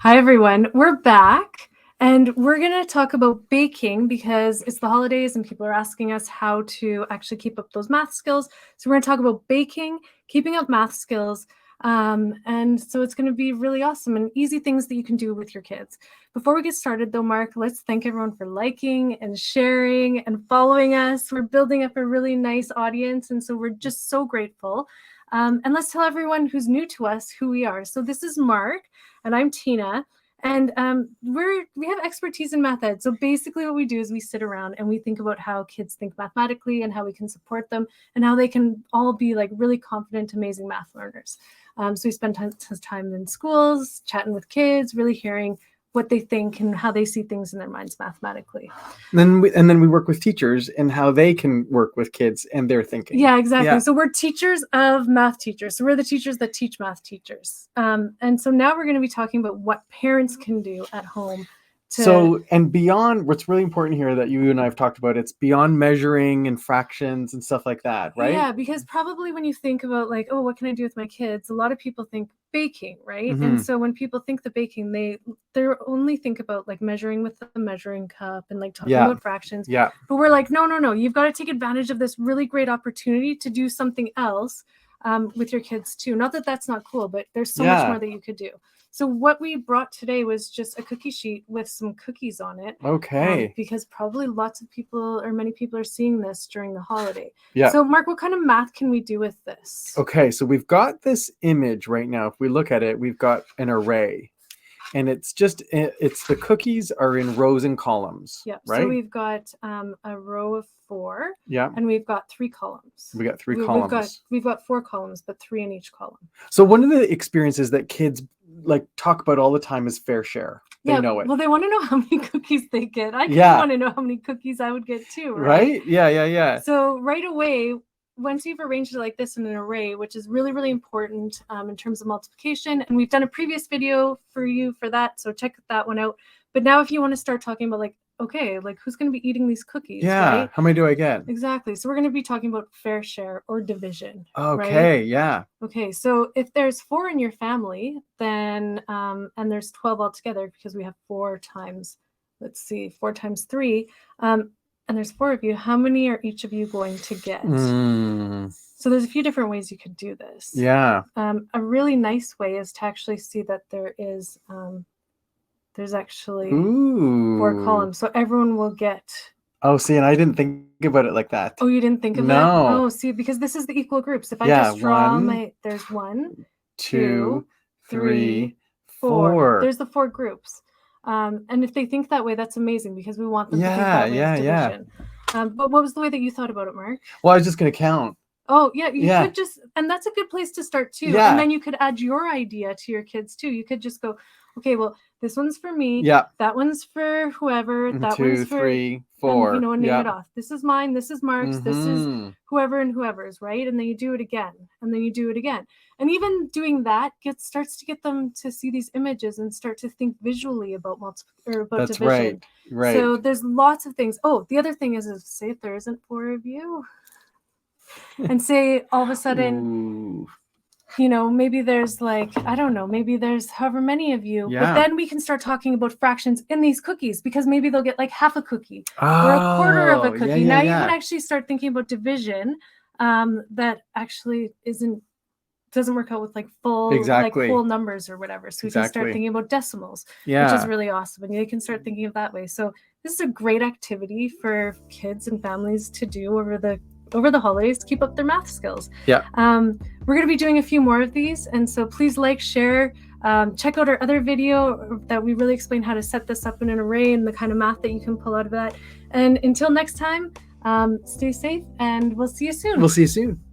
Hi, everyone. We're back and we're going to talk about baking because it's the holidays and people are asking us how to actually keep up those math skills. So we're going to talk about baking, keeping up math skills. And so it's going to be really awesome and easy things that you can do with your kids. Before we get started though, Mark, let's thank everyone for liking and sharing and following us. We're building up a really nice audience. And so we're just so grateful. And let's tell everyone who's new to us who we are. So this is Mark. And I'm Tina, and we have expertise in math ed. So basically what we do is we sit around and we think about how kids think mathematically and how we can support them and how they can all be like really confident, amazing math learners. So we spend time in schools, chatting with kids, really hearing what they think and how they see things in their minds mathematically. And then we work with teachers and how they can work with kids and their thinking. Yeah, exactly. Yeah. So we're teachers of math teachers. So we're the teachers that teach math teachers. And so now we're going to be talking about what parents can do at home. And beyond, what's really important here that you and I have talked about, it's beyond measuring and fractions and stuff like that, right? Yeah, because probably when you think about like, oh, what can I do with my kids? A lot of people think baking, right? Mm-hmm. And so when people think the baking, they only think about like measuring with the measuring cup and like talking about fractions. Yeah. But we're like, no, you've got to take advantage of this really great opportunity to do something else with your kids too. Not that that's not cool, but there's so much more that you could do. So what we brought today was just a cookie sheet with some cookies on it. Okay. Because probably lots of people or many people are seeing this during the holiday. Yeah. So Mark, what kind of math can we do with this? Okay, so we've got this image right now. If we look at it, we've got an array. And it's the cookies are in rows and columns. Yeah. Right. So we've got a row of 4. Yeah. And we've got 3 columns. We got 3 columns. We've got 4 columns, but 3 in each column. So one of the experiences that kids like talk about all the time is fair share. They know it. Well, they want to know how many cookies they get. I want to know how many cookies I would get too. Right? Yeah. So right away, once you've arranged it like this in an array, which is really, really important in terms of multiplication, and we've done a previous video for you for that, so check that one out. But now if you want to start talking about like, okay, like who's going to be eating these cookies? Yeah, right? How many do I get? Exactly. So we're going to be talking about fair share or division. Okay, right? Yeah. Okay, so if there's 4 in your family, then, and there's 12 altogether because we have 4 times 3, and there's 4 of you, how many are each of you going to get? So there's a few different ways you could do this. Yeah. A really nice way is to actually see that there's actually 4 columns. So everyone will get... Oh, see, and I didn't think about it like that. Oh, you didn't think of that? Oh, see, because this is the equal groups. If I just draw there's 1, 2, 3, 4. There's the 4 groups. And if they think that way, that's amazing because we want them to think that way as division. But what was the way that you thought about it, Mark? Well, I was just going to count. Oh, yeah, you could just, and that's a good place to start too. Yeah. And then you could add your idea to your kids too. You could just go, okay, well, this one's for me. Yeah. That one's for whoever. That 2, one's for 3, 4. And name it off. This is mine. This is Mark's. This is whoever and whoever's, right? And then you do it again. And then you do it again. And even doing that starts to get them to see these images and start to think visually about That's division. Right. So there's lots of things. Oh, the other thing is say if there isn't 4 of you, and say all of a sudden, maybe there's like, I don't know, maybe there's however many of you, but then we can start talking about fractions in these cookies because maybe they'll get like half a cookie or a quarter of a cookie. Now you can actually start thinking about division that actually doesn't work out with like full like whole numbers or whatever. So we can start thinking about decimals, which is really awesome. And you can start thinking of that way. So this is a great activity for kids and families to do over the holidays to keep up their math skills. Yeah. We're going to be doing a few more of these. And so please like, share, check out our other video that we really explain how to set this up in an array and the kind of math that you can pull out of that. And until next time, stay safe and we'll see you soon. We'll see you soon.